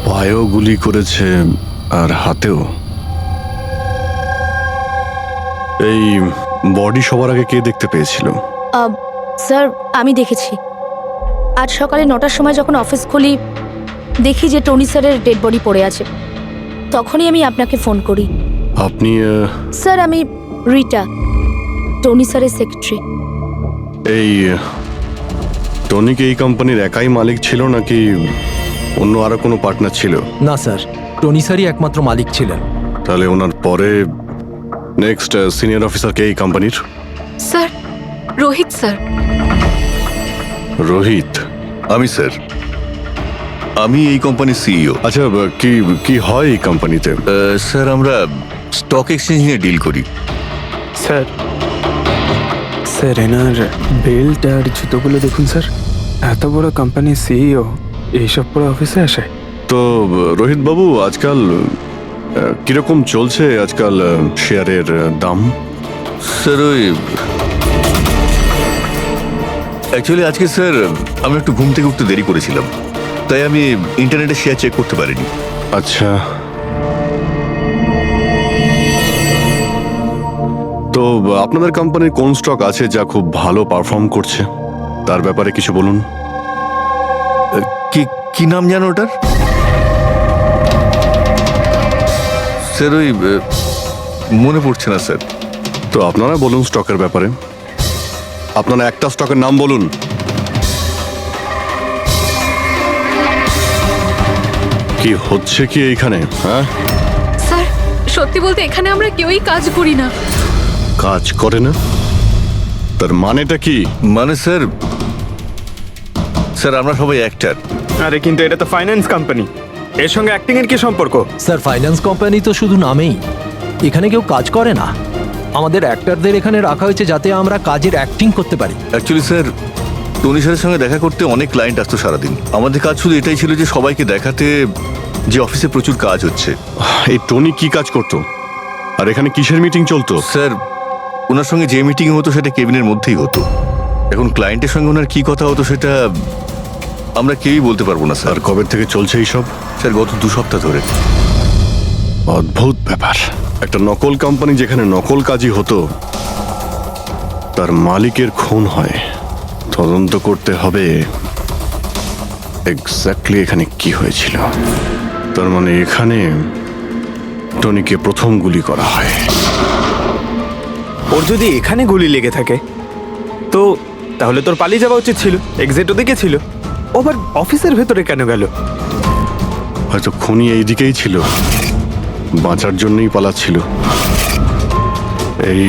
পায়েও গুলি করেছে আর হাতেও। এই বডি সবার আগে কে দেখতে পেয়েছিল? স্যার, আমি দেখেছি। আজ সকালে 9টার সময় যখন অফিস খুলি, দেখি যে টনি স্যারের ডেড বডি পড়ে আছে। তখনই আমি আপনাকে ফোন করি। আপনি? স্যার, আমি রিটা, টনি স্যারের সেক্রেটারি। এই টনি কি এই কোম্পানির একাই মালিক ছিল নাকি অন্য আরো কোনো পার্টনার ছিল? না স্যার, টনি স্যারই একমাত্র মালিক ছিলেন। তাহলে ওনার পরে নেক্সট সিনিয়র অফিসার কে এই কোম্পানির? Sir, Rohit sir. রোহিত? আমি স্যার, আমি এই কোম্পানির সিইও। আচ্ছা, কি কি হয় এই কোম্পানিতে? স্যার, আমরা স্টক এক্সচেঞ্জ নিয়ে ডিল করি। স্যার, স্যার এনার বেল্ট আর জুতোগুলো দেখুন স্যার। এত বড় কোম্পানির সিইও এইসব পরে অফিসে আসে? তো রোহিত বাবু, আজকাল কিরকম চলছে আজকাল শেয়ারের দাম? স্যার, ওই অ্যাকচুয়ালি আজকে স্যার আমি একটু ঘুম থেকে উঠতে দেরি করেছিলাম, তাই আমি ইন্টারনেটে শেয়ার চেক করতে পারিনি। আচ্ছা, তো আপনাদের কোম্পানির কোন স্টক আছে যা খুব ভালো পারফর্ম করছে? তার ব্যাপারে কিছু বলুন। কি কি নাম জানো ওটার? স্যার, ওই মনে পড়ছে না স্যার। তো আপনারা বলুন স্টকের ব্যাপারে। আপনারা একটা স্টকের নাম বলুন। কি হচ্ছে কি এইখানে? হ্যাঁ স্যার, সত্যি বলতে এখানে আমরা কেউই কাজ করি না। কাজ করে না? তার মানেটা কি? মানে স্যার, আমরা সবাই অ্যাক্টর। আরে কিন্তু এটা তো ফাইন্যান্স কোম্পানি, এর সঙ্গে অ্যাক্টিং এর কি সম্পর্ক? স্যার, ফাইন্যান্স কোম্পানি তো শুধু নামেই, এখানে কেউ কাজ করে না। আমাদের অ্যাক্টরদের এখানে রাখা হয়েছে যাতে আমরা কাজের অ্যাক্টিং করতে পারি। অ্যাকচুয়ালি স্যার, টনি স্যারের সঙ্গে দেখা করতে অনেক ক্লায়েন্ট আসতো সারাদিন। আমাদের কাজ শুধু এটাই ছিল যে সবাইকে দেখাতে যে অফিসে প্রচুর কাজ হচ্ছে। এই টনি কি কাজ করতো আর এখানে কিসের মিটিং চলতো? স্যার, ওনার সঙ্গে যে মিটিং হতো সেটা কেবিনের মধ্যেই হতো। এখন ক্লায়েন্টের সঙ্গে ওনার কি কথা হতো সেটা আমরা কেউই বলতে পারবো না স্যার। আর কবে থেকে চলছে এইসব? স্যার, গত 2 সপ্তাহ ধরে। অদ্ভুত ব্যাপার। একটা নকল কোম্পানি যেখানে নকল কাজই হতো, তার মালিকের খুন হয়। তদন্ত করতে হবে এক্স্যাক্টলি এখানে কি হয়েছিল। তার মানে এখানে টনিকে প্রথম গুলি করা হয়। ওর যদি এখানে গুলি লেগে থাকে তো তাহলে তোর পালিয়ে যাওয়া উচিত ছিল। এক্সিট ওদিকে ছিল, ও আবার অফিসের ভেতরে কেন গেল? হয়তো খুনি এইদিকেই ছিল, বাঁচার জন্যই পালাচ্ছিল। এই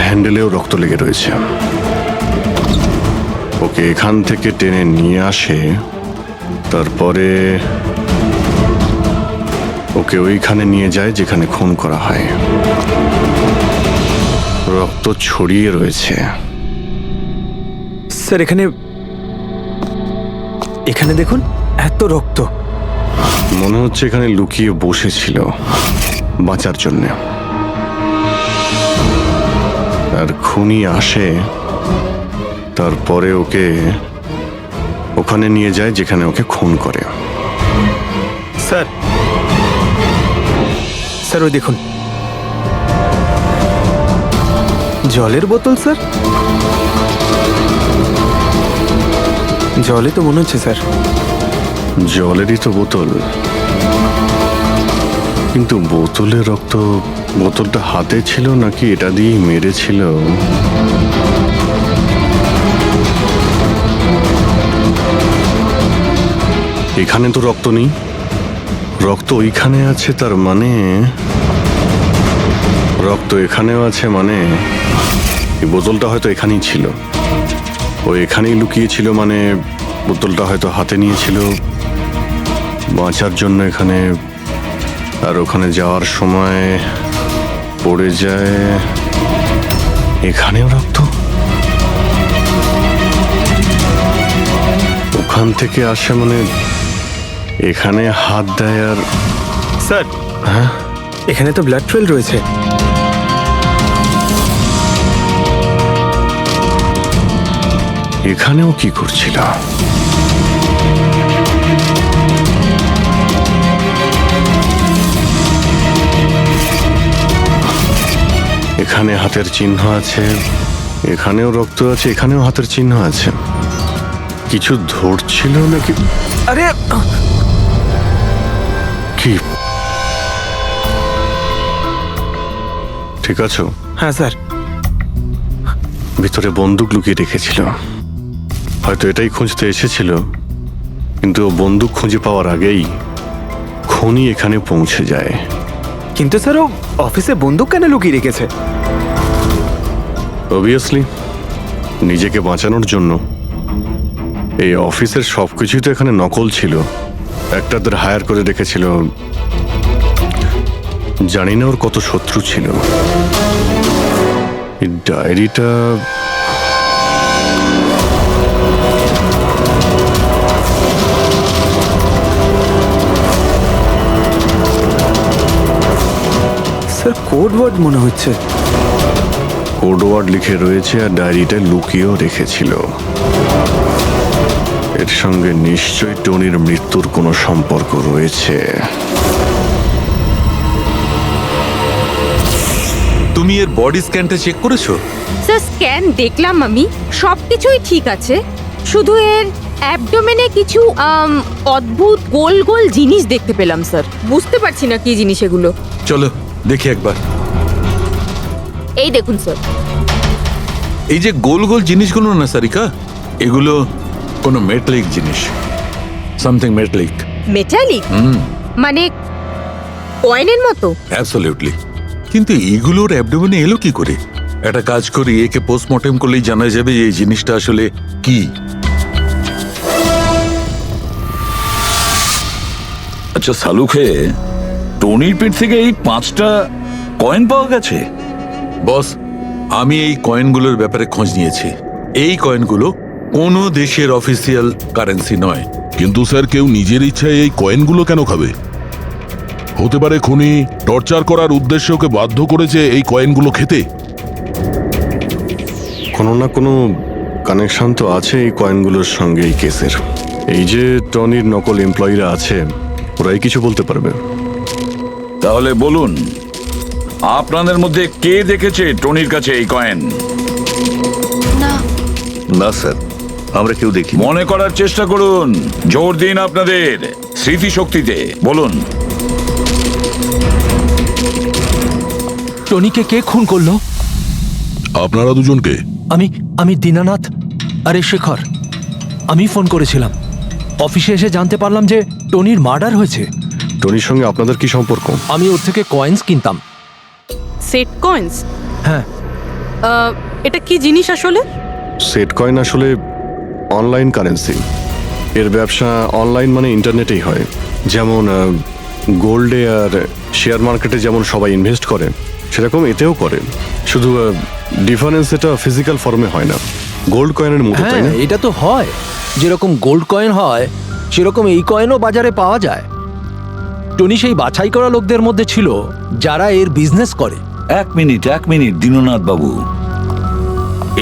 হ্যান্ডেলেও রক্ত লেগে রয়েছে। ওকে এখান থেকে টেনে নিয়ে আসে, তারপরে ওকে ওইখানে নিয়ে যায় যেখানে খুন করা হয়। রক্ত ছড়িয়ে রয়েছে। স্যার, এখানে দেখুন, এত রক্ত। মনে হচ্ছে এখানে লুকিয়ে বসেছিল বাঁচার জন্য। আর খুনি আসে, তারপরে ওকে ওখানে নিয়ে যায় যেখানে ওকে খুন করে। স্যার, স্যার ওই দেখুন, জলের বোতল স্যার। জলে তো মনে হচ্ছে স্যার। জলেরই তো বোতল, কিন্তু বোতলের রক্ত, বোতলটা হাতে ছিল নাকি এটা দিয়েই মেরেছিল? এখানে তো রক্ত নেই, রক্ত ওইখানে আছে, তার মানে রক্ত এখানেও আছে, মানে এই বোতলটা হয়তো এখানেই ছিল, ও এখানেই লুকিয়েছিল, মানে বোতলটা হয়তো হাতে নিয়েছিল বাঁচার জন্য এখানে, আর ওখানে যাওয়ার সময় পড়ে যায়। এখানেও রক্ত, ওখান থেকে আসে, মানে এখানে হাত দেয়। আর স্যার, হ্যাঁ, এখানে তো ব্লাড ট্রেল রয়েছে। এখানেও কি করছিল? এখানে হাতের চিহ্ন আছে, এখানেও রক্ত আছে, এখানেও হাতের চিহ্ন আছে। কিছু ধরছিল নাকি? আরে কি ঠিক আছো? হ্যাঁ স্যার। ভিতরে বন্দুক লুকিয়ে রেখেছিল, হয়তো এটাই খুঁজতে এসেছিল, কিন্তু ও বন্দুক খুঁজে পাওয়ার আগেই খুনি এখানে পৌঁছে যায়। কিন্তু স্যার ও অফিসে বন্দুক কেন লুকিয়ে রেখেছে? অবভিয়াসলি নিজেকে বাঁচানোর জন্য। এই অফিসের সবকিছুই তো এখানে নকল ছিল, একটাদের হায়ার করে রেখেছিল। জানি না ওর কত শত্রু ছিল। এই ডায়েরিটা স্যার কোড ওয়ার্ড মনে হচ্ছে। কোড ওয়ার্ড লিখে রয়েছে, আর ডায়েরিটা লুকিয়েও রেখেছিল। এর সঙ্গে নিশ্চয়ই টনির মৃত্যুর কোনো সম্পর্ক রয়েছে। তুমি এর বডি স্ক্যানটা চেক করেছো? স্যার স্ক্যান দেখলাম আমি, সবকিছুই ঠিক আছে, শুধু এর অ্যাবডোমেনে কিছু অদ্ভুত গোল গোল জিনিস দেখতে পেলাম স্যার। বুঝতে পারছি না কি জিনিস এগুলো। চলো দেখি একবার। এই দেখুন স্যার। এই যে গোল গোল জিনিসগুলো না সারিকা, এগুলো কোনো মেটালিক জিনিস, সামথিং মেটালিক। মেটালিক? মানে কয়েনের মতো? অ্যাবসলিউটলি। কিন্তু এইগুলোর অ্যাবডোমেনে এলো কি করে? একটা কাজ করি, একে পোস্টমর্টেম করলেই জানা যাবে যে এই জিনিসটা আসলে কি। আচ্ছা সালুখে, টনির পেট থেকে এই 5টা কয়েন পাওয়া গেছে? বস, আমি এই কয়েনগুলোর ব্যাপারে খোঁজ নিয়েছি। এই কয়েনগুলো কোনো দেশের অফিসিয়াল কারেন্সি নয়। কিন্তু স্যার, কেউ নিজের ইচ্ছায় এই কয়েনগুলো কেন খাবে? হতে পারে খুনি টর্চার করার উদ্দেশ্যে ওকে বাধ্য করেছে এই কয়েনগুলো খেতে। কোনো না কোনো কানেকশন তো আছে এই কয়েনগুলোর সঙ্গে এই কেসের। এই যে টনির নকল এমপ্লয়িরা আছে, ওরাই কিছু বলতে পারবে। তাহলে বলুন, আপনাদের মধ্যে কে দেখেছে টনির কাছে এই কয়েন? না স্যার, আমরা কেউ দেখি। মনে করার চেষ্টা করুন, জোর দিন আপনাদের স্মৃতিশক্তিতে। বলুন। টনিকে কে খুন করলো? আপনারা দুজনকে? আমি দীনানাথ, আরে শেখর। আমি ফোন করেছিলাম, অফিসে এসে জানতে পারলাম যে টনির মার্ডার হয়েছে। টনির সঙ্গে আপনাদের কি সম্পর্ক? আমি ওর থেকে কয়েন্স কিনতাম। Set coins? হ্যাঁ। এটা কি জিনিস আসলে? সেট কয়েন আসলে অনলাইন কারেন্সি। এর ব্যবসা অনলাইন, মানে ইন্টারনেটেই হয়। যেমন গোল্ডে আর শেয়ার মার্কেটে যেমন সবাই ইনভেস্ট করে, সেরকম এতেও করে। শুধু ডিফারেন্স এটা ফিজিক্যাল ফর্মে হয় না, গোল্ড কয়েনের মতো, তাই না? হ্যাঁ, এটা তো হয়। যেরকম গোল্ড কয়েন হয় সেরকম এই কয়েনও বাজারে পাওয়া যায়। টনি সেই বাছাই করা লোকদের মধ্যে ছিল যারা এর বিজনেস করে। এক মিনিট দীননাথ বাবু,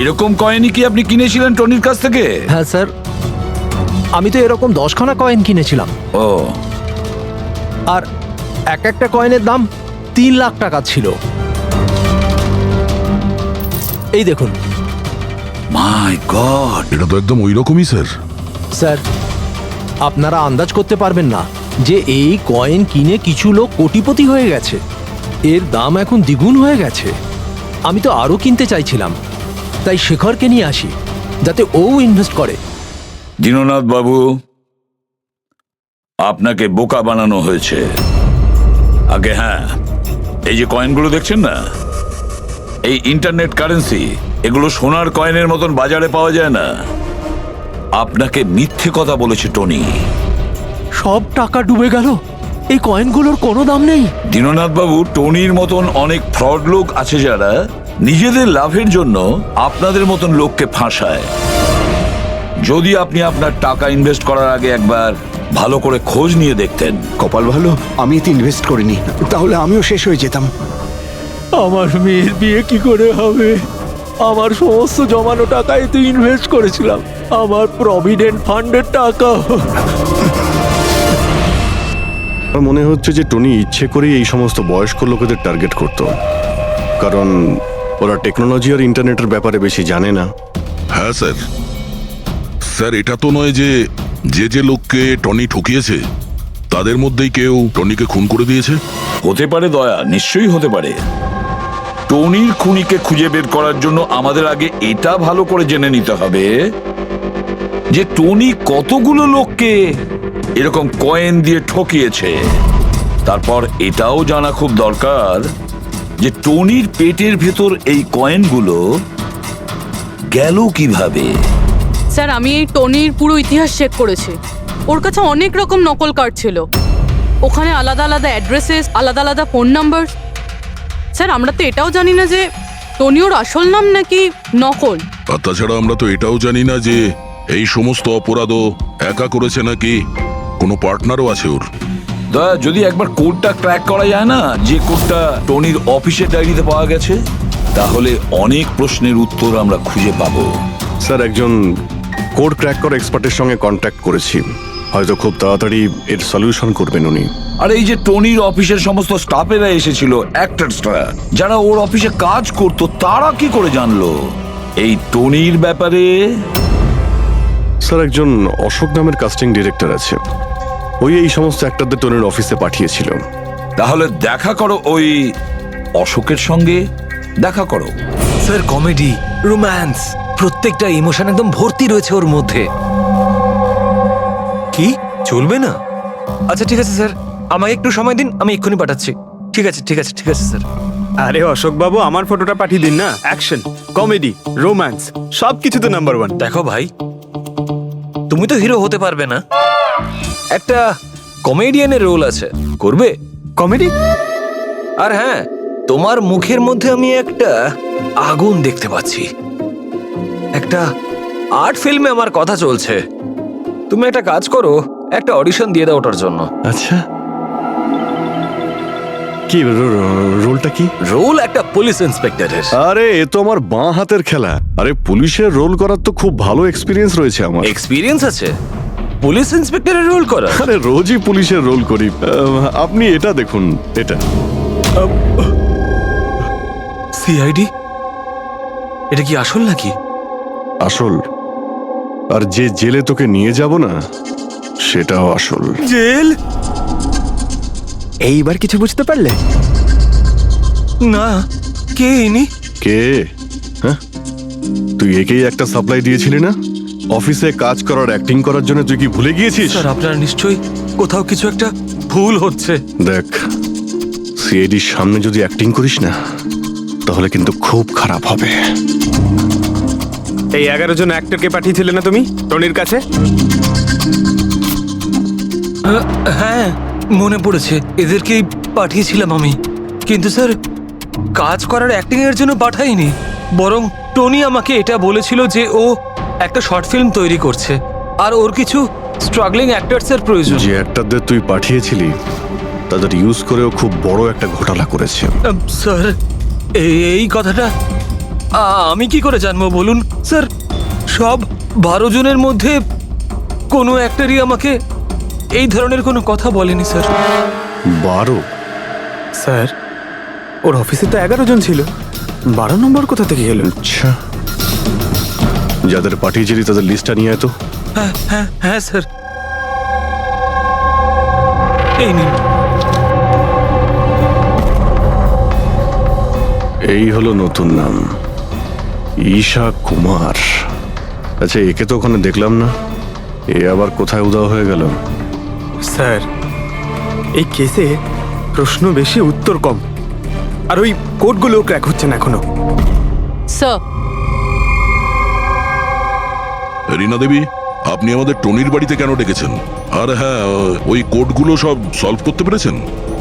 এরকম কয়েনই কি আপনি কিনেছিলেন টনির কাছ থেকে? হ্যাঁ স্যার, আমি তো এরকম 10খানা কয়েন কিনেছিলাম, ও, আর এক একটা কয়েনের দাম 3 লাখ টাকা ছিল। এই দেখুন মাই গড! এটা তো একদম ওই রকমই স্যার। স্যার, আপনারা আন্দাজ করতে পারবেন না যে এই কয়েন কিনে কিছু লোক কোটিপতি হয়ে গেছে। এর দাম এখন দ্বিগুণ হয়ে গেছে। আমি তো আরও কিনতে চাইছিলাম, তাই শেখরকে নিয়ে আসি যাতে ও ইনভেস্ট করে। দীননাথ বাবু, আপনাকে বোকা বানানো হয়েছে। আগে হ্যাঁ, এই যে কয়েনগুলো দেখছেন না, এই ইন্টারনেট কারেন্সি, এগুলো সোনার কয়েনের মতন বাজারে পাওয়া যায় না। আপনাকে মিথ্যে কথা বলেছে টনি। সব টাকা ডুবে গেল, এই কয়েনগুলোর কোনো দাম নেই। দীননাথ বাবু, টনির মতন অনেক ফ্রড লোক আছে যারা নিজেদের লাভের জন্য আপনাদের মতন লোককে ফাঁসায়। যদি আপনি আপনার টাকা ইনভেস্ট করার আগে একবার ভালো করে খোঁজ নিয়ে দেখতেন। কপাল ভালো আমি এতে ইনভেস্ট করিনি, তাহলে আমিও শেষ হয়ে যেতাম। আমার মেয়ের বিয়ে কি করে হবে? আমার সমস্ত জমানো টাকা এতে ইনভেস্ট করেছিলাম, আমার প্রভিডেন্ট ফান্ডের টাকা। আমার মনে হচ্ছে যে টনি ইচ্ছে করেই এই সমস্ত বয়স্ক লোকেদের টার্গেট করত, কারণ ওরা টেকনোলজি আর ইন্টারনেটের ব্যাপারে বেশি জানে না। হ্যাঁ স্যার। স্যার, এটা তো নয় যে যে লোককে টনি ঠকিয়েছে তাদের মধ্যেই কেউ টনিকে খুন করে দিয়েছে? হতে পারে দয়া, নিশ্চয়ই হতে পারে। টনির খুনিকে খুঁজে বের করার জন্য আমাদের আগে এটা ভালো করে জেনে নিতে হবে যে টনি কতগুলো লোককে এরকম কয়েন দিয়ে ঠকিয়েছে। তারপর এটাও জানা খুব দরকার যে টনির পেটের ভেতর এই কয়েনগুলো গেল কিভাবে। স্যার, আমি এই টনির পুরো ইতিহাস চেক করেছি। ওর কাছে অনেক রকম নকল কার্ড ছিল, ওখানে আলাদা আলাদা অ্যাড্রেসেস, আলাদা আলাদা ফোন নাম্বার। স্যার, আমরা তো এটাও জানি না যে টনি ওর আসল নাম নাকি নকল। আর তাছাড়া আমরা তো এটাও জানি না যে এই সমস্ত অপরাধও একা করেছে নাকি কোনো পার্টনারও আছে ওর। দয়া, যদি একবার কোডটা ক্র্যাক করা যায় না, যে কোডটা টনির অফিসের ডায়েরিতে পাওয়া গেছে, তাহলে অনেক প্রশ্নের উত্তর আমরা খুঁজে পাবো। স্যার, একজন কোড ক্র্যাক করা এক্সপার্টের সঙ্গে কন্ট্যাক্ট করেছি, হয়তো খুব তাড়াতাড়ি এর সলিউশন করবেন উনি। আর এই যে টনির অফিসের সমস্ত স্টাফেরা এসেছিল, অ্যাক্টরসরা যারা ওর অফিসে কাজ করতো, তারা কি করে জানলো এই টনির ব্যাপারে? স্যার, একজন অশোক নামের কাস্টিং ডিরেক্টর আছে, ওই এই সমস্ত অ্যাক্টরদের টনির অফিসে পাঠিয়েছিল। তাহলে দেখা করো ওই অশোকের সঙ্গে, দেখা করো। স্যার, কমেডি, রোম্যান্স, প্রত্যেকটা ইমোশন একদম ভর্তি রয়েছে ওর মধ্যে। কি চলবে না? আচ্ছা ঠিক আছে স্যার, আমাকে একটু সময় দিন, আমি এক্ষুনি পাঠাচ্ছি। ঠিক আছে ঠিক আছে ঠিক আছে স্যার। আরে অশোক বাবু, আমার ফটোটা পাঠিয়ে দিন না। অ্যাকশন, কমেডি, রোম্যান্স সব কিছুতে নাম্বার 1। দেখো ভাই, তুমি তো হিরো হতে পারবে না, একটা কমেডিয়ানের রোল আছে, করবে? কমেডি? আর হ্যাঁ, তোমার মুখের মধ্যে আমি একটা আগুন দেখতে পাচ্ছি। একটা আর্ট ফিল্মে আমার কথা চলছে, তুমি একটা কাজ করো, একটা অডিশন দিয়ে দাও ওটার জন্য। আচ্ছা, কি রোলটা কি? রোল একটা পুলিশ ইন্সপেক্টরের। আরে, এ তো আমার বাঁ হাতের খেলা। আরে, পুলিশের রোল করার তো খুব ভালো এক্সপিরিয়েন্স রয়েছে আমার। এক্সপিরিয়েন্স আছে পুলিশ ইন্সপেক্টরের রোল করা? আরে, রোজই পুলিশের রোল করি। আপনি এটা দেখুন, এটা সিআইডি? এটা কি আসল নাকি? আসল। আর যে জেলে তোকে নিয়ে যাব না, সেটাও আসল। জেল? এইবার কিছু বুঝতে পারলে? না, কে ইনি? কে? হ্যাঁ, তুই একেই একটা সাপ্লাই দিয়েছিলি না অফিসে কাজ করার, অ্যাক্টিং করার জন্য? তুই কি ভুলে গিয়েছিস? স্যার, আপনার নিশ্চয়ই কোথাও কিছু একটা ভুল হচ্ছে। দেখ, সিআইডির সামনে যদি অ্যাক্টিং করিস না, তাহলে কিন্তু খুব খারাপ হবে। এই 11 জন অ্যাক্টরকে পাঠিয়েছিলে না তুমি টনির কাছে? হ্যাঁ, মনে পড়েছে, এদেরকেই পাঠিয়েছিলাম আমি। কিন্তু স্যার, কাজ করার অ্যাক্টিং এর জন্য পাঠাইনি, বরং টনি আমাকে এটা বলেছিল যে ও একটা শর্ট ফিল্ম তৈরি করছে, আর ওর কিছু স্ট্রাগলিং অ্যাক্টরসের প্রয়োজন। যে অ্যাক্টরদের তুই পাঠিয়েছিলি, তাদের ইউজ করেও খুব বড় একটা ঘোটালা করেছে। স্যার, এই কথাটা আমি কি করে জানবো বলুন স্যার? সব 12 জনের মধ্যে কোনো একটারই আমাকে এই ধরনের কোনো কথা বলেনি স্যার। 12? স্যার ওর অফিসে তো 11 জন ছিল, 12 নম্বর কোথা থেকে এলো? আচ্ছা, যাদের পাঠিয়েছিলি তাদের লিস্টটা নিয়ে আয় তো। হ্যাঁ হ্যাঁ হ্যাঁ স্যার, এই নিন। এই হলো নতুন নাম, ঈশা কুমার। আচ্ছা, একে তো ওখানে দেখলাম না, এ আবার কোথায় উধাও হয়ে গেল? স্যার এই কেসে প্রশ্ন বেশি উত্তর কম, আর ওই কোডগুলো ক্র্যাক হচ্ছে না এখনো। স্যার, রীনা দেবী, আপনি আমাদের টনির বাড়িতে কেন ডেকেছেন? আর হ্যাঁ, ওই কোডগুলো সব সলভ করতে পেরেছেন?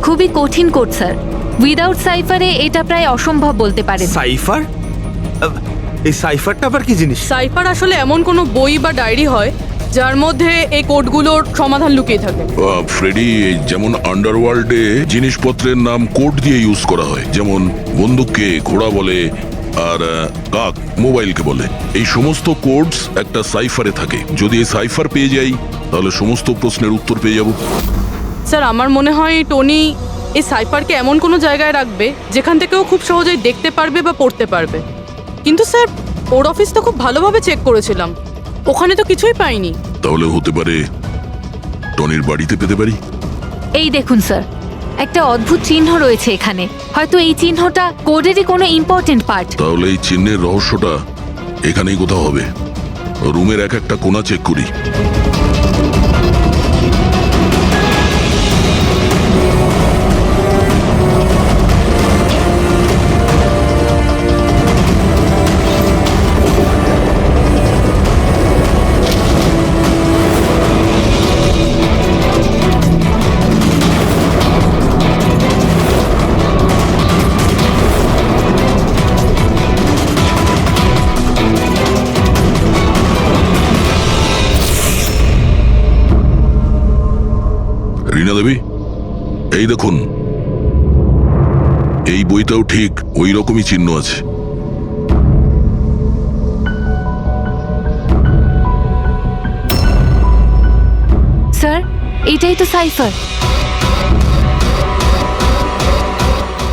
খুবই কঠিন কোড স্যার, উইদাউট সাইফারে এটা প্রায় অসম্ভব বলতে পারেন। সাইফার? এই সাইফারটা আবার কি জিনিস? সাইফার আসলে এমন কোনো বই বা ডায়েরি হয় যার মধ্যে এই কোডগুলোর সমাধান লুকিয়ে থাকে। ফ্রেডি, যেমন আন্ডারওয়ার্ল্ডে জিনিসপত্রের নাম কোড দিয়ে ইউজ করা হয়, যেমন বন্দুককে ঘোড়া বলে আর কাক মোবাইলকে বলে। এই সমস্ত কোডস একটা সাইফারে থাকে। যদি এই সাইফার পেয়ে যাই তাহলে সমস্ত প্রশ্নের উত্তর পেয়ে যাব। স্যার, আমার মনে হয় টনি এই সাইফারকে এমন কোনো জায়গায় রাখবে যেখান থেকে ও খুব সহজেই দেখতে পারবে বা পড়তে পারবে। কিন্তু স্যার, ওর অফিস তো খুব ভালোভাবে চেক করেছিলাম, ওখানে তো কিছুই পাইনি। তাহলে হতে পারে টনির বাড়িতে পেতে পারি। এই দেখুন স্যার, একটা অদ্ভুত চিহ্ন রয়েছে এখানে। হয়তো এই চিহ্নটা কোডেরই কোনো ইম্পর্টেন্ট পার্ট। তাহলে এই চিহ্নের রহস্যটা এখানেই কোথাও হবে। রুমের এক একটা কোণা চেক করি। রীনা দেবী, এই দেখুন, এই বইটাও ঠিক ওই রকমই চিহ্ন আছে। স্যার, এটাই তো সাইফার।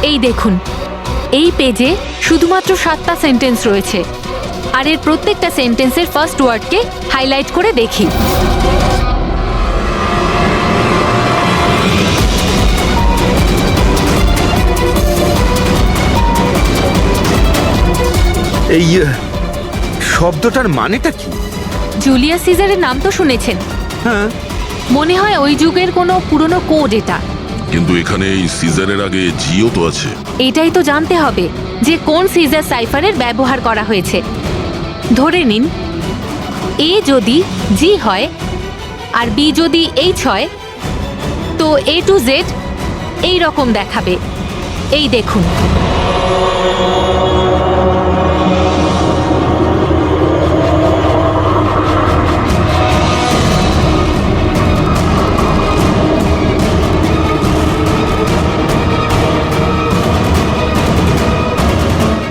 এই দেখুন, এই পেজে শুধুমাত্র 7টা সেন্টেন্স রয়েছে, আর এর প্রত্যেকটা সেন্টেন্সের ফার্স্ট ওয়ার্ডকে হাইলাইট করে দেখি। এই শব্দটার মানেটা কি? জুলিয়াস সিজারের নাম তো শুনেছেন? হ্যাঁ। মনে হয় ওই যুগের কোনো পুরনো কোড এটা। কিন্তু এখানে এই সিজারের আগে জিও তো আছে। এটাই তো জানতে হবে যে কোন সিজার সাইফারের ব্যবহার করা হয়েছে। ধরে নিন, এ যদি জি হয় আর বি যদি এইচ হয়, তো এ টু জেড এই রকম দেখাবে। এই দেখুন,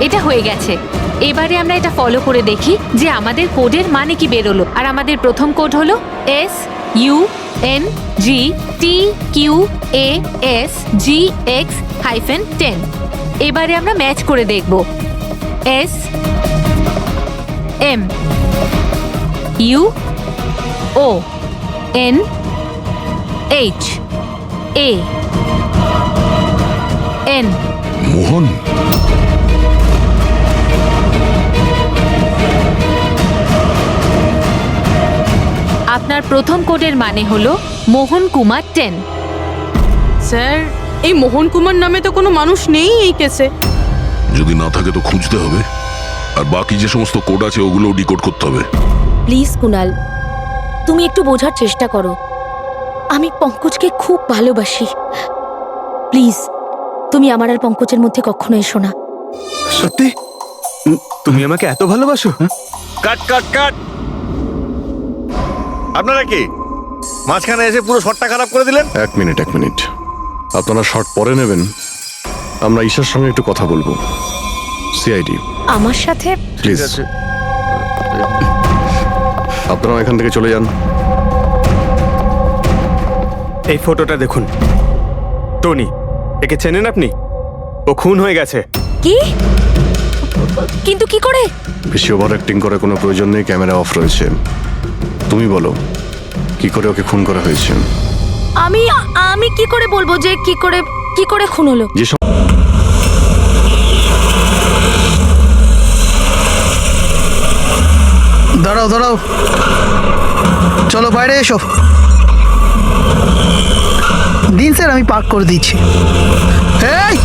এটা হয়ে গেছে। এবারে আমরা এটা ফলো করে দেখি যে আমাদের কোডের মানে কি বেরোলো। আর আমাদের প্রথম কোড হলো SUNGTQAS-GX-10। এবারে আমরা ম্যাচ করে দেখব। SMUONHAN। মোহন? আপনার প্রথম কোডের মানে হলো মোহন কুমার 10। স্যার, এই মোহন কুমার নামে তো কোনো মানুষ নেই এই কেসে। যদি না থাকে তো খুঁজতে হবে, আর বাকি যে সমস্ত কোড আছে ওগুলো ডিকোড করতে হবে। প্লিজ কুনাল, তুমি একটু বোঝার চেষ্টা করো। আমি পঙ্কজকে খুব ভালোবাসি। প্লিজ, তুমি আমার আর পঙ্কজের মধ্যে কখনো এসো না। সত্যি তুমি আমাকে এত ভালোবাসো? কাট কাট কাট! আপনারা কি মাঝখানে এসে পুরো শটটা খারাপ করে দিলেন? এক মিনিট। আপনারা শর্ট পরে নেবেন, আমরা ঈশার সঙ্গে একটু কথা বলবো। সিআইডি। আমার সাথে প্লিজ আপনারা এখান থেকে চলে যান। এই ফটোটা দেখুন, টনি, একে চেনেন আপনি? ও খুন হয়ে গেছে। কি? কিন্তু কি করে? বেশি ওভার অ্যাক্টিং করার কোনো প্রয়োজন নেই, ক্যামেরা অফ রয়েছে। তুমি বলো কি করে ওকে খুন করা হয়েছে? আমি কি করে বলবো যে কি করে খুন হলো? যে সব দাঁড়াও দাঁড়াও, চলো বাইরে এসো। দিন স্যার, আমি পার্ক করে দিচ্ছি। এই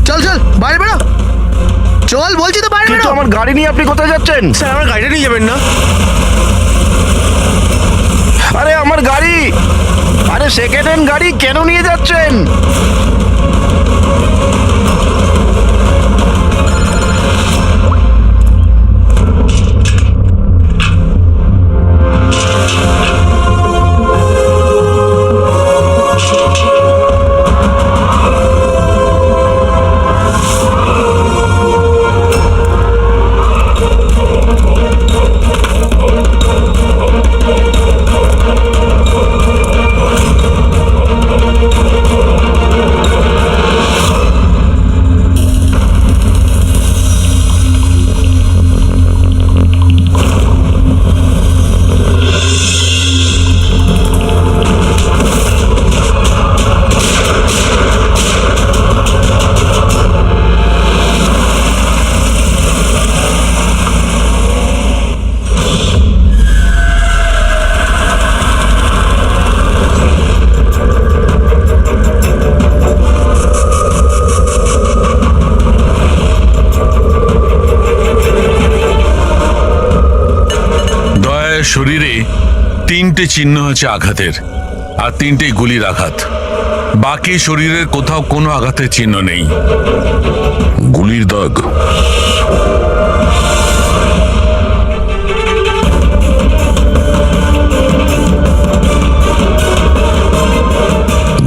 চল চল, বাইরে বেরো, চল বলছি তো, বাইরে বেরো। আমার গাড়ি নিয়ে আপনি কোথায় যাচ্ছেন? স্যার, আমার গাড়িটা নিয়ে যাবেন না? আরে আমার গাড়ি, আরে সেকেন্ড হ্যান্ড গাড়ি কেন নিয়ে যাচ্ছেন? শরীরে 3টে চিহ্ন হচ্ছে আঘাতের, আর 3টে গুলির আঘাত। বাকি শরীরের কোথাও কোনো আঘাতের চিহ্ন নেই। গুলির দাগ?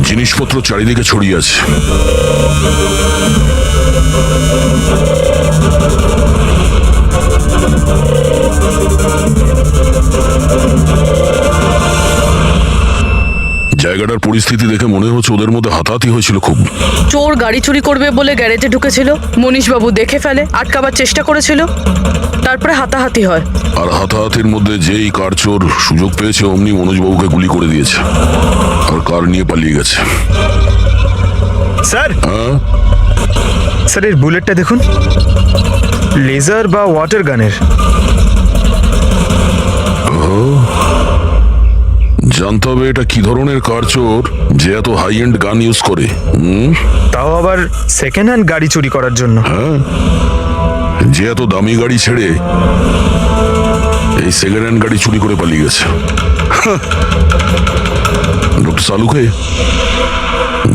জিনিসপত্র চারিদিকে ছড়িয়ে আছে। জায়গাটার পরিস্থিতি দেখে মনে হচ্ছে ওদের মধ্যে হাতাহাতি হয়েছিল খুব। চোর গাড়ি চুরি করবে বলে গ্যারেজে ঢুকেছিল, মনীশবাবু দেখে ফেলে, আটকাবার চেষ্টা করেছিল, তারপরে হাতাহাতি হয়। আর হাতাহাতির মধ্যে যেই কার চোর সুযোগ পেয়েছে অমনি মনোজবাবুকে গুলি করে দিয়েছে, আর কার নিয়ে পালিয়ে গেছে। স্যার, হ্যাঁ স্যার, এর বুলেটটা দেখুন, লেজার বা ওয়াটার গানের। জানতে হবে এটা কি ধরনের কার চোর যে এত হাই এন্ড গান ইউজ করে। তাও আবার সেকেন্ড হ্যান্ড গাড়ি চুরি করার জন্য। হ্যাঁ, যে এত দামি গাড়ি ছেড়ে এই সেকেন্ড হ্যান্ড গাড়ি চুরি করে পালিয়ে গেছে। ডক্টর সালুকে,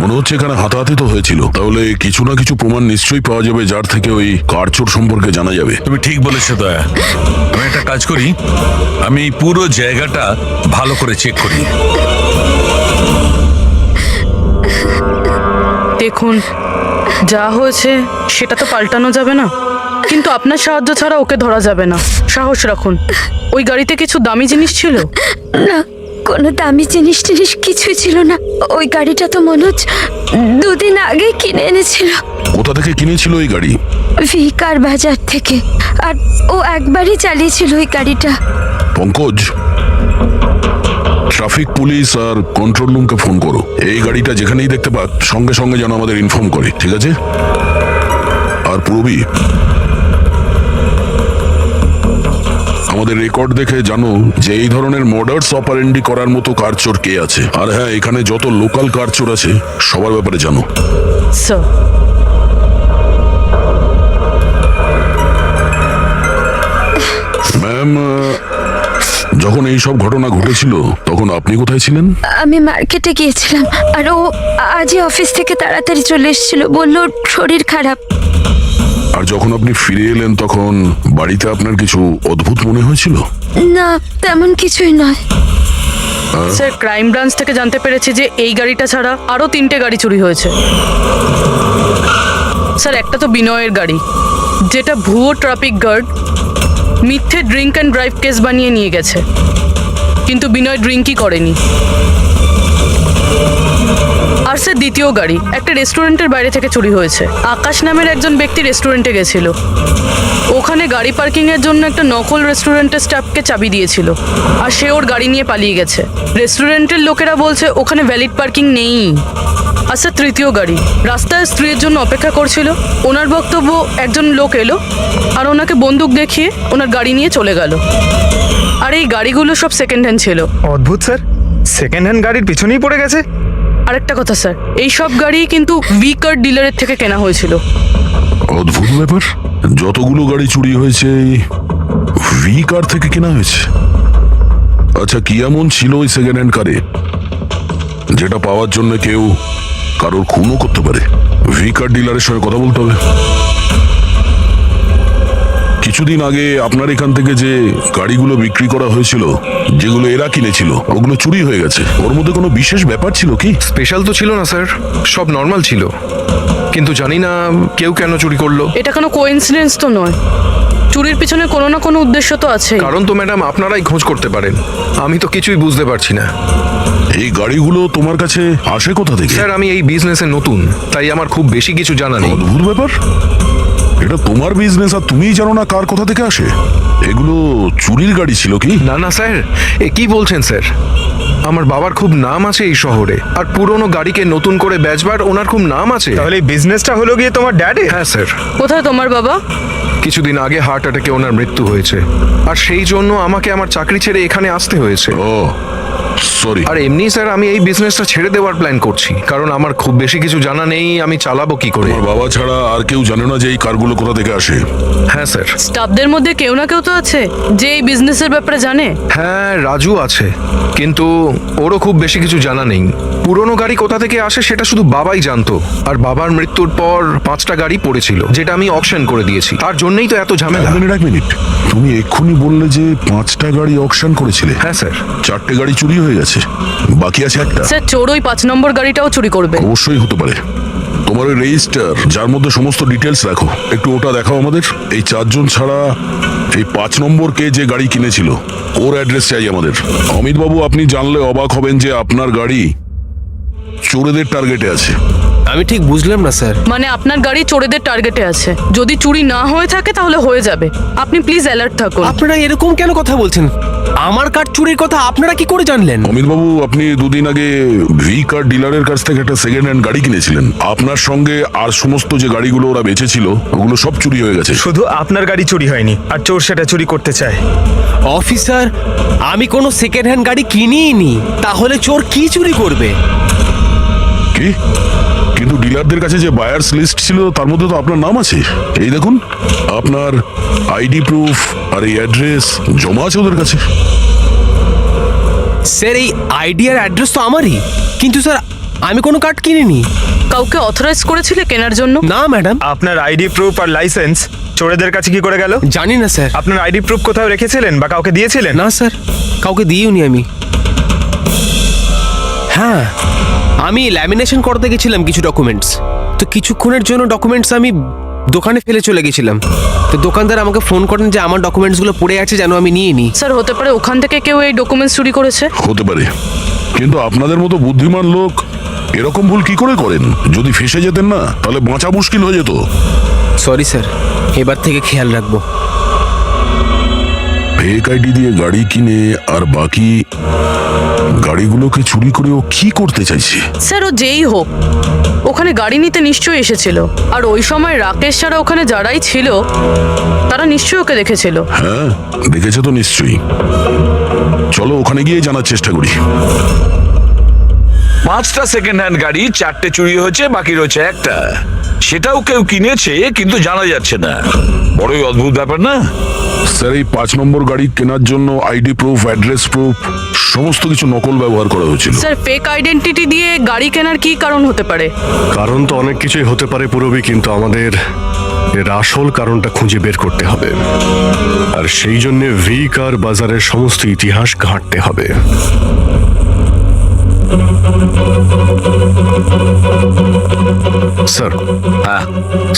মনে হচ্ছে এখানে হাতাহাতি তো হয়েছিল, তাহলে কিছু না কিছু প্রমাণ নিশ্চয়ই পাওয়া যাবে যার থেকে ওই কার চোর সম্পর্কে জানা যাবে। তুমি ঠিক বলেছো দয়া। আমি একটা কাজ করি, আমি এই পুরো জায়গাটা ভালো করে চেক করি। দেখুন, যা হয়েছে সেটা তো পাল্টানো যাবে না, কিন্তু আপনার সাহায্য ছাড়া ওকে ধরা যাবে না। সাহস রাখুন। ওই গাড়িতে কিছু দামি জিনিস ছিল? না, কোনো দামি জিনিস কিছুই ছিল না। ওই গাড়িটা তো মনোজ 2 দিন আগে কিনে এনেছিল। কোথা থেকে কিনেছিল ওই গাড়ি? ভিকার বাজার থেকে। আর ও একবারই চালিয়েছিল ওই গাড়িটা। পঙ্কজ, ট্রাফিক পুলিশ আর কন্ট্রোল রুমকে ফোন করো। এই গাড়িটা যেখানেই দেখতে পাক সঙ্গে সঙ্গে যেন আমাদের ইনফর্ম করে, ঠিক আছে? আর পূরবী, আমাদের রেকর্ড দেখে জানো যে এই ধরনের মর্ডার্স অপারেন্ডি করার মতো কারচোর কে আছে। আর হ্যাঁ, এখানে যত লোকাল কারচোর আছে সবার ব্যাপারে জানো। স্যার, ম্যাম, যখন এই সব ঘটনা ঘটেছিল তখন আপনি কোথায় ছিলেন? আমি মার্কেটে গিয়েছিলাম, আর ও আজই অফিস থেকে তাড়াতাড়ি চলে এসেছিল, বলল শরীর খারাপ। আর যখন আপনি ফিরে এলেন তখন বাড়িতে আপনার কিছু অদ্ভুত মনে হয়েছিল? না, তেমন কিছুই নয়। স্যার, ক্রাইম ব্রাঞ্চ থেকে জানতে পেরেছি যে এই গাড়িটা ছাড়া আরো 3টে গাড়ি চুরি হয়েছে। স্যার একটা তো বিনয়ের গাড়ি, যেটা ভুয়ো ট্রাফিক গার্ড মিথ্যে ড্রিঙ্ক অ্যান্ড ড্রাইভ কেস বানিয়ে নিয়ে গেছে, কিন্তু বিনয় ড্রিঙ্কই করেনি। আর স্যার দ্বিতীয় গাড়ি একটা রেস্টুরেন্টের বাইরে থেকে চুরি হয়েছে। আকাশ নামের একজন ব্যক্তি রেস্টুরেন্টে গেছিল, ওখানে গাড়ি পার্কিং এর জন্য একটা নকল রেস্টুরেন্টের স্টাফকে চাবি দিয়েছিল, আর সে ওর গাড়ি নিয়ে পালিয়ে গেছে। রেস্টুরেন্টের লোকেরা বলছে ওখানে ভ্যালিড পার্কিং নেই। আর স্যার তৃতীয় গাড়ি রাস্তায় স্ত্রীর জন্য অপেক্ষা করছিল, ওনার বক্তব্য একজন লোক এলো আর ওনাকে বন্দুক দেখিয়ে ওনার গাড়ি নিয়ে চলে গেল। আর এই গাড়িগুলো সব সেকেন্ড হ্যান্ড ছিল। অদ্ভুত স্যার, সেকেন্ড হ্যান্ড গাড়ির পিছনেই পড়ে গেছে। আরেকটা কথা স্যার, এই সব গাড়ি কিন্তু ভি কার ডিলারের থেকে কেনা হয়েছিল। অদ্ভুত ব্যাপার, যতগুলো গাড়ি চুরি হয়েছে ভি কার থেকে কেনা হয়েছে। আচ্ছা, কি এমন ছিল ওই সেকেন্ড হ্যান্ড কারে যেটা পাওয়ার জন্য কেউ কারোর খুনও করতে পারে? ভি কার ডিলারের সঙ্গে কথা বলতে হবে। কিছুদিন আগে আপনার এখান থেকে যে গাড়িগুলো বিক্রি করা হয়েছিল, যেগুলো এরা কিনেছিল, ওগুলো চুরি হয়ে গেছে। ওর মধ্যে কোনো বিশেষ ব্যাপার ছিল কি? স্পেশাল তো ছিল না স্যার, সব নর্মাল ছিল, কিন্তু জানি না কেউ কেন চুরি করলো। এটা কোনো কোইন্সিডেন্স তো নয়, চুরির পিছনে কোনো না কোনো উদ্দেশ্য তো আছে। কারণ তো ম্যাডাম আপনারাই খোঁজ করতে পারেন, আমি তো কিছুই বুঝতে পারছি না। এই গাড়িগুলো তোমার কাছে আসে কোথা থেকে? স্যার আমি এই বিজনেসে নতুন, তাই আমার খুব বেশি কিছু জানা নেই। অদ্ভুত ব্যাপার, এটা তোমার বিজনেস আর তুমিই জানো না কার কোথা থেকে আসে? এগুলো চুরির গাড়ি ছিল কি? না না স্যার, এ কি বলছেন স্যার? আমার বাবার খুব নাম আছে এই শহরে, আর পুরনো গাড়িকে নতুন করে বেচবার ওনার খুব নাম আছে। তাহলে এই বিজনেসটা হলো গিয়ে তোমার ড্যাডে? হ্যাঁ স্যার। কোথায় তোমার বাবা? কিছুদিন আগে হার্ট অ্যাটাকে ওনার মৃত্যু হয়েছে, আর সেই জন্য আমাকে আমার চাকরি ছেড়ে এখানে আসতে হয়েছে। ও সরি। আর এমনি স্যার আমি এই বিজনেসটা ছেড়ে দেওয়ার প্ল্যান করছি, কারণ আমার খুব বেশি কিছু জানা নেই, আমি চালাবো কি করে। তোমার বাবা ছাড়া আর কেউ জানে না যে এই কারগুলো কোথা থেকে আসে? হ্যাঁ স্যার। স্টাফদের মধ্যে কেউ না কেউ তো আছে যে এই বিজনেসের ব্যাপারে জানে। হ্যাঁ রাজু আছে, কিন্তু ওরও খুব বেশি কিছু জানা নেই। পুরনো গাড়ি কোথা থেকে আসে সেটা শুধু বাবাই জানতো, আর বাবার মৃত্যুর পর 5টা গাড়ি পড়েছিল, যেটা আমি অকশন করে দিয়েছি। তার জন্যই তো এত ঝামেলা। এক মিনিট, তুমি এক্ষুনি বললে যে 5টা গাড়ি অকশন করেছিলে? হ্যাঁ স্যার। 4টে গাড়ি চুরি হয়ে গেছে, বাকি আছে একটা। স্যার চোর ওই 5 নম্বর গাড়িটাও চুরি করবে। অবশ্যই হতে পারে। তোমার ওই রেজিস্টার যার মধ্যে সমস্ত ডিটেলস রাখো, একটু ওটা দেখাও আমাদের। এই 4 জন ছাড়া এই 5 নম্বর কে যে গাড়ি কিনেছিল ওর অ্যাড্রেস চাই আমাদের। অমিত বাবু, আপনি জানলে অবাক হবেন যে আপনার গাড়ি চোরেদের টার্গেটে আছে। আমি ঠিক বুঝলাম না স্যার। মানে আপনার গাড়ি চোরেদের টার্গেটে আছে, যদি চুরি না হয়ে থাকে তাহলে হয়ে যাবে। আপনি প্লিজ অ্যালার্ট থাকুন। আপনারা এরকম কেন কথা বলছেন? আমার কার চুরির কথা আপনারা কি করে জানলেন? অমিত বাবু, আপনি 2 দিন আগে ভি কার ডিলারের কাছ থেকে একটা সেকেন্ড হ্যান্ড গাড়ি কিনেছিলেন। আপনার সঙ্গে আর সমস্ত যে গাড়িগুলো ওরা বেচেছিল ওগুলো সব চুরি হয়ে গেছে। শুধু আপনার গাড়ি চুরি হয়নি, আর চোর সেটা চুরি করতে চায়। অফিসার, আমি কোনো সেকেন্ড হ্যান্ড গাড়ি কিনিই নি, তাহলে চোর কি চুরি করবে? কি? কিন্তু ডিলারদের কাছে যে বায়ার্স লিস্ট ছিল তার মধ্যে তো আপনার নাম আছে। এই দেখুন, আপনার আইডি প্রুফ আর এই অ্যাড্রেস জমা আছে ওদের কাছে। স্যার এই আইডি আর অ্যাড্রেস তো আমারই, কিন্তু স্যার আমি কোনো কার্ড কিনিনি। কাউকে অথরাইজ করেছিলে কেনার জন্য? না ম্যাডাম। আপনার আইডি প্রুফ আর লাইসেন্স চোরেদের কাছে কি করে গেল? জানি না স্যার। আপনার আইডি প্রুফ কোথাও রেখেছিলেন বা কাউকে দিয়েছিলেন? না স্যার, কাউকে দিইনি আমি। হ্যাঁ, আমি ল্যামিনেশন করতে গেছিলাম কিছু ডকুমেন্টস, তো কিছুক্ষণের জন্য ডকুমেন্টস আমি দোকানে ফেলে চলে গেছিলাম। তো দোকানদার আমাকে ফোন করেন যে আমার ডকুমেন্টসগুলো পড়ে আছে, যেন আমি নিয়ে নিই। স্যার হতে পারে ওখান থেকে কেউ এই ডকুমেন্টস চুরি করেছে। হতে পারে, কিন্তু আপনাদের মতো বুদ্ধিমান লোক এরকম ভুল কি করে করেন? যদি ফেসে যেতেন না তাহলে বাঁচা মুশকিল হয়ে যেত। সরি স্যার, এবার থেকে খেয়াল রাখবো। ফেক আইডি দিয়ে গাড়ি কিনে আর বাকি গাড়িগুলোকে চুরি করে ও কি করতে চাইছে? স্যার ও যেই হোক, ওখানে গাড়ি নিতে নিশ্চয়ই এসেছিল, আর ওই সময় রাকেশ ছাড়া ওখানে যারাই ছিল তারা নিশ্চয়ই ওকে দেখেছিল। হ্যাঁ, দেখেছে তো নিশ্চয়ই। চলো ওখানে গিয়ে জানার চেষ্টা করি। 5টা সেকেন্ড হ্যান্ড গাড়ি, 4টে চুরি হয়েছে, বাকি রয়েছে একটা। সেটাও কেউ কিনেছে কিন্তু জানা যাচ্ছে না। বড়ই অদ্ভুত ব্যাপার না? স্যার এই 5 নম্বর গাড়ি কেনার জন্য আইডি প্রুফ, অ্যাড্রেস প্রুফ সমস্ত কিছু নকল ব্যবহার করা হয়েছিল। স্যার ফেক আইডেন্টিটি দিয়ে গাড়ি কেনার কি কারণ হতে পারে? কারণ তো অনেক কিছুই হতে পারে পুরবি, কিন্তু আমাদের এর আসল কারণটা খুঁজে বের করতে হবে, আর সেই জন্য ভি কার বাজারের সমস্ত ইতিহাস ঘাঁটতে হবে। স্যার, হ্যাঁ,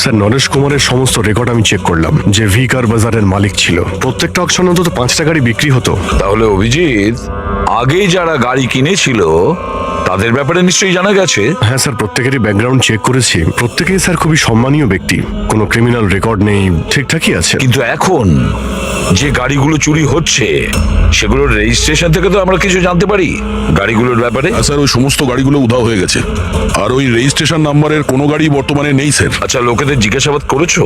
স্যার নরেশ কুমারের সমস্ত রেকর্ড আমি চেক করলাম, যে ভিকার বাজারের মালিক ছিল। প্রত্যেকটা অকশনে অন্তত 5টা গাড়ি বিক্রি হতো। তাহলে অভিজিৎ আগেই যারা গাড়ি কিনেছিল তাদের ব্যাপারে নিশ্চয়ই জানা গেছে। হ্যাঁ স্যার, প্রত্যেকেরই ব্যাকগ্রাউন্ড চেক করেছি। প্রত্যেকেই স্যার খুবই সম্মানীয় ব্যক্তি, কোনো ক্রিমিনাল রেকর্ড নেই, ঠিকঠাকই আছে। কিন্তু এখন যে গাড়িগুলো চুরি হচ্ছে সেগুলোর রেজিস্ট্রেশন থেকে তো আমরা কিছু জানতে পারি গাড়িগুলোর ব্যাপারে। স্যার, ওই সমস্ত গাড়িগুলো উধাও হয়ে গেছে, আর ওই রেজিস্ট্রেশন নাম্বারের কোনো গাড়ি বর্তমানে নেই স্যার। আচ্ছা, লোকেদের জিজ্ঞাসাবাদ করেছো?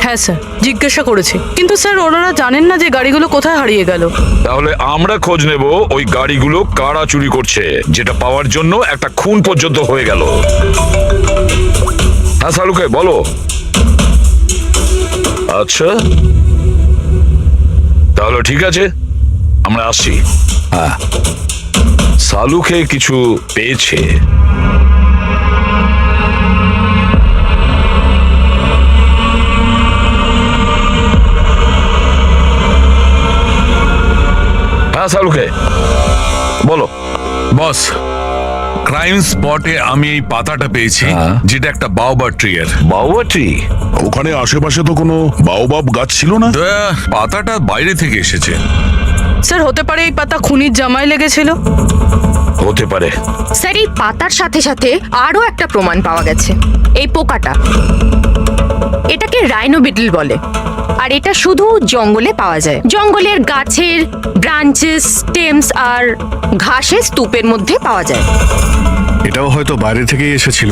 হ্যাঁ স্যার, জিজ্ঞাসা করেছি, কিন্তু স্যার ওনারা জানেন না যে গাড়িগুলো কোথায় হারিয়ে গেল। তাহলে আমরা খোঁজ নেব ওই গাড়িগুলো কারা চুরি করছে, যেটা পাওয়ার জন্য একটা খুন পর্যন্ত হয়ে গেল। হ্যাঁ সালুকে বলো। আচ্ছা তাহলে ঠিক আছে, আমরা আসছি। হ্যাঁ, সালুকে কিছু পেয়েছে। হ্যাঁ সালুকে বলো। বস, ক্রাইম স্পটে আমি এই পাতাটা পেয়েছি, যেটা একটা বাওবা ট্রি এর। বাওবা ট্রি? ওখানে আশেপাশে তো কোনো বাওবাব গাছ ছিল না। পাতাটা বাইরে থেকে এসেছে। স্যার হতে পারে এই পাতা খুনির জামায় লেগেছিল। হতে পারে। স্যার এই পাতার সাথে সাথে আরো একটা প্রমাণ পাওয়া গেছে, এই পোকাটা। এটাকে রাইনো বিটল বলে, আর এটা শুধু জঙ্গলে পাওয়া যায়। জঙ্গলের গাছের ব্রাঞ্চেস, স্টেমস আর ঘাসের স্তূপের মধ্যে পাওয়া যায়। এটাও হয়তো বাইরে থেকেই এসেছিল,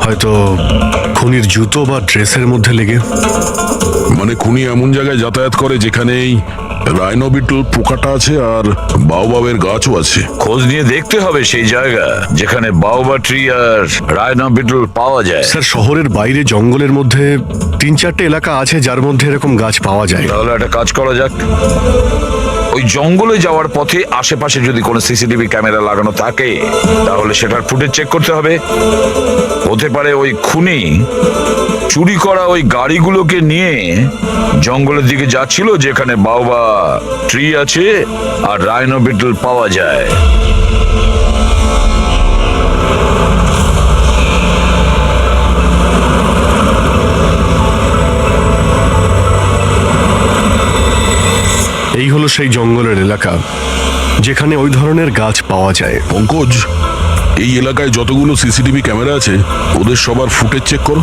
হয়তো খুনির জুতো বা ড্রেসের মধ্যে লেগে। মানে খুনি এমন জায়গায় যাতায়াত করে যেখানেই রাইনো বিটল পোকাটা আছে আর বাওবাবের গাছও আছে। খোঁজ নিয়ে দেখতে হবে সেই জায়গা যেখানে বাওবা ট্রি আর রাইনো বিটল পাওয়া যায়। স্যার, শহরের বাইরে জঙ্গলের মধ্যে 3-4টে এলাকা আছে যার মধ্যে এরকম গাছ পাওয়া যায়। তাহলে একটা কাজ করা যাক, ওই জঙ্গলে যাওয়ার পথে আশেপাশে যদি কোনো সিসিটিভি ক্যামেরা লাগানো থাকে তাহলে সেটার ফুটেজ চেক করতে হবে। হতে পারে ওই খুনি চুরি করা ওই গাড়িগুলোকে নিয়ে জঙ্গলের দিকে যাচ্ছিল যেখানে বাওবা ট্রি আছে আর রাইনো বিটল পাওয়া যায়। এই হলো সেই জঙ্গলের এলাকা যেখানে ওই ধরনের গাছ পাওয়া যায়। পঙ্কজ, এই এলাকায় যতগুলো সিসিটিভি ক্যামেরা আছে ওদের সবার ফুটেজ চেক করো।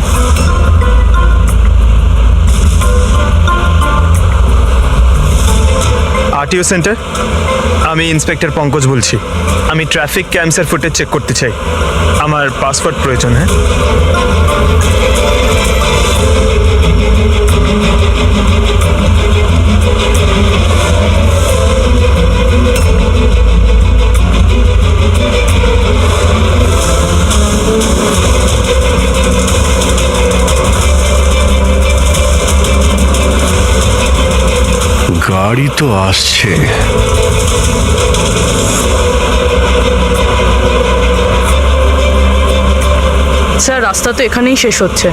আরটিও সেন্টার, আমি ইন্সপেক্টর পঙ্কজ বলছি। আমি ট্রাফিক ক্যামসের ফুটেজ চেক করতে চাই। আমার পাসপোর্ট প্রয়োজন। হ্যাঁ, গাড়ি তো আসছে। স্যার রাস্তা তো এখানেই শেষ হচ্ছে,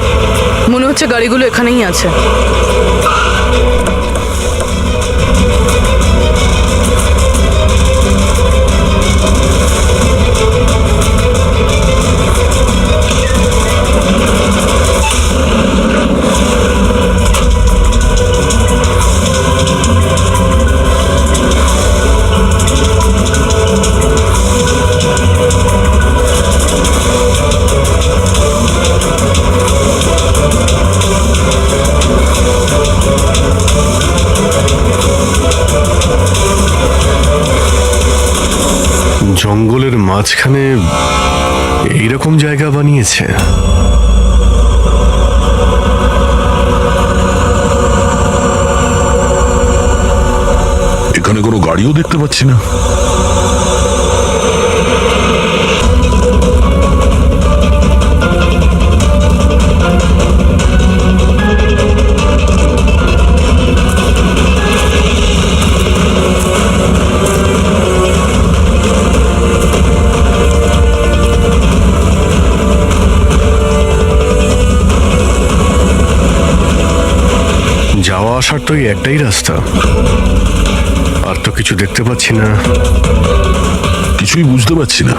মনে হচ্ছে গাড়িগুলো এখানেই আছে। জঙ্গলের মাঝখানে এইরকম জায়গা বানিয়েছে। এখানে কোনো গাড়িও দেখতে পাচ্ছি না। যাওয়া আসার তো এই একটাই রাস্তা, আর তো কিছু দেখতে পাচ্ছি না। কিছুই বুঝতে পারছি না।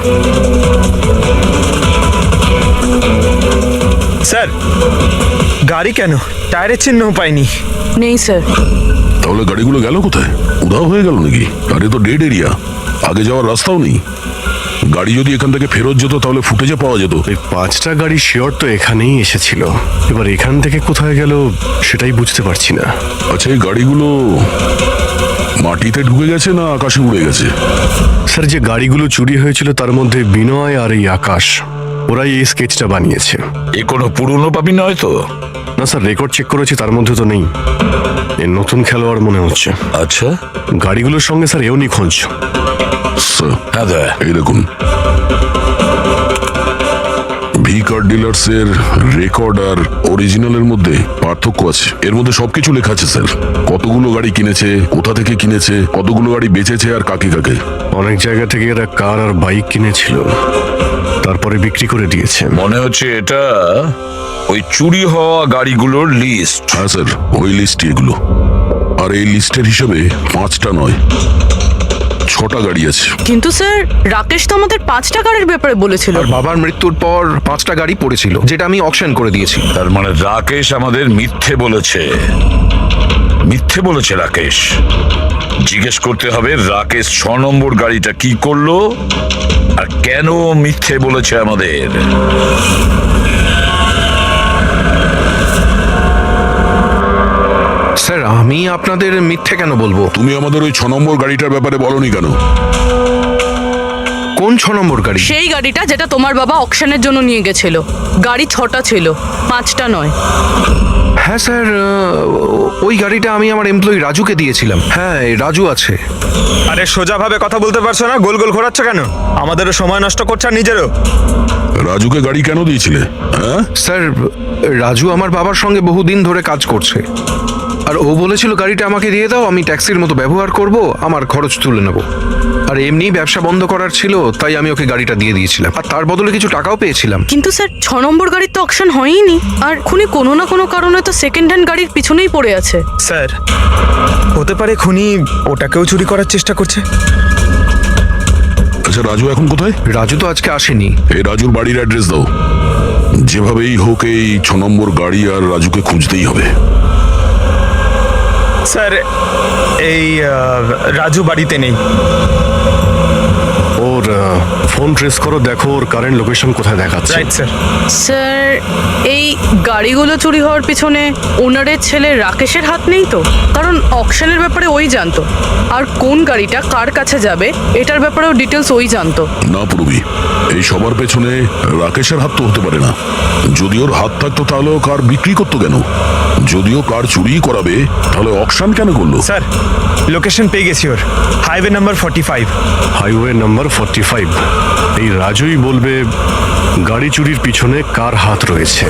স্যার গাড়ি কেন টায়ারের চিহ্নও পাইনি। নেই স্যার। তাহলে গাড়িগুলো গেল কোথায়? উধাও হয়ে গেল নাকি? আরে তো ডেড এরিয়া, আগে যাওয়ার রাস্তাও নেই। গাড়ি যদি এখান থেকে ফেরত যেত তাহলে ফুটেজে পাওয়া যেত। এই 5টা গাড়ি শিওর তো এখানেই এসেছিল, এবার এখান থেকে কোথায় গেল সেটাই বুঝতে পারছি না। আচ্ছা, এই গাড়িগুলো মাটিতে ঢুকে গেছে না আকাশে উড়ে গেছে? স্যার, যে গাড়িগুলো চুরি হয়েছিল তার মধ্যে বিনয় আর এই আকাশ, ওরাই এই স্কেচটা বানিয়েছে। এ কোনো পুরনো পাপি নয় তো? না স্যার, রেকর্ড চেক করেছি, তার মধ্যে তো নেই। এর নতুন খেলোয়াড় মনে হচ্ছে। আচ্ছা, গাড়িগুলোর সঙ্গে স্যার এও নিখোঁজ। হ্যাঁ দাদা, এই দেখুন, ভি কার ডিলার্সের রেকর্ড আর অরিজিনালের মধ্যে পার্থক্য আছে। এর মধ্যে সবকিছু লেখা আছে স্যার, কতগুলো গাড়ি কিনেছে, কোথা থেকে কিনেছে, কতগুলো গাড়ি বেচেছে আর কাকে কাকে। অনেক জায়গা থেকে এরা কার আর বাইক কিনেছিল, তারপরে বিক্রি করে দিয়েছে। মনে হচ্ছে এটা ওই চুরি হওয়া গাড়িগুলোর লিস্ট। হ্যাঁ স্যার, ওই লিস্টই এগুলো। আর এই লিস্টের হিসেবে 5টা নয় 6টা গাড়ি আছে। কিন্তু স্যার, রাকেশ তো আমাদের 5টা গাড়ির ব্যাপারে বলেছিল। আর বাবার মৃত্যুর পর 5টা গাড়ি পড়েছিল, যেটা আমি অকশন করে দিয়েছি। তার মানে রাকেশ আমাদের মিথ্যে বলেছে। মিথ্যে বলেছে রাকেশ। জিজ্ঞেস করতে হবে রাকেশ 6 নম্বর গাড়িটা কি করলো আর কেন মিথ্যে বলেছে আমাদের। স্যার, আমি আপনাদের মিথ্যে কেন বলবো? তুমি আমাদের ওই 6 নম্বর গাড়িটার ব্যাপারে বলনি কেন? কোন 6 নম্বর গাড়ি? সেই গাড়িটা যেটা তোমার বাবা অকশনের জন্য নিয়ে গেছিল। গাড়ি 6টা ছিল, 5টা নয়। হ্যাঁ স্যার, ওই গাড়িটা আমি আমার এমপ্লয়ি রাজুকে দিয়েছিলাম। হ্যাঁ, রাজু আছে। আরে সোজাভাবে কথা বলতে পারছো না, গোল গোল ঘোরাচ্ছ কেন? আমাদেরও সময় নষ্ট করছে আর নিজেরও। রাজুকে গাড়ি কেন দিয়েছিলে? হ্যাঁ স্যার, রাজু আমার বাবার সঙ্গে বহুদিন ধরে কাজ করছে, আর ও বলেছিল গাড়িটা আমাকে দিয়ে দাও, আমি ট্যাক্সির মতো ব্যবহার করব, আমার খরচ তুলে নেব। আর এমনি ব্যবসা বন্ধ করার ছিল, তাই আমি ওকে গাড়িটা দিয়ে দিয়েছিলাম, আর তার বদলে কিছু টাকাও পেয়েছিলাম। কিন্তু স্যার, 6 নম্বর গাড়ির তো অকশন হয়নি, আর খুনি কোনো না কোনো কারণে তো সেকেন্ড হ্যান্ড গাড়ির পিছনেই পড়ে আছে। স্যার, হতে পারে খুনি ওটাকেও চুরি করার চেষ্টা করছে। আচ্ছা, রাজু এখন কোথায়? রাজু তো আজকে আসেনি। এই রাজুর বাড়ির অ্যাড্রেস দাও। যেভাবেই হোক এই 6 নম্বর গাড়ি আর রাজুকে খুঁজতেই হবে। স্যার, এই রাজু বাড়িতে নেই। ওর ফোন ট্রেস করো, দেখো ওর কারেন্ট লোকেশন কোথায় দেখাচ্ছে। Right sir. স্যার, এই গাড়িগুলো চুরি হওয়ার পিছনে ওনারের ছেলে রাকেশের হাত নেই তো? কারণ অকশনের ব্যাপারে ওই জানতো, আর কোন গাড়িটা কার কাছে যাবে এটার ব্যাপারেও ডিটেলস ওই জানতো। না পূর্বী, এই সবার পেছনে রাকেশের হাত তো হতে পারে না। যদি ওর হাত থাকতো তাহলে ও কার বিক্রি করতো কেন? যদিও কার চুরি করাবে তাহলে অকশন কেন করলো? স্যার, লোকেশন পেয়ে গেছি ওর, হাইওয়ে নাম্বার 45। Highway number 45। এই রাজুই বলবে গাড়ি চুরির পিছনে কার হাত রয়েছে।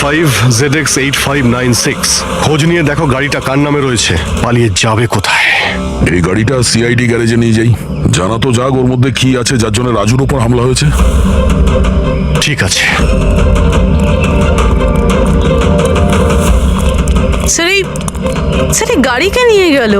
ZX8596। খোঁজ নিয়ে দেখো গাড়িটা কার নামে রয়েছে, পালিয়ে যাবে কোথায়। এই গাড়িটা সিআইডি গ্যারেজে নিয়ে যাই, জানা তো যাক ওর মধ্যে কি আছে যার জন্য রাজুর উপর হামলা হয়েছে। ঠিক আছে। স্যার এই গাড়িকে নিয়ে গেল।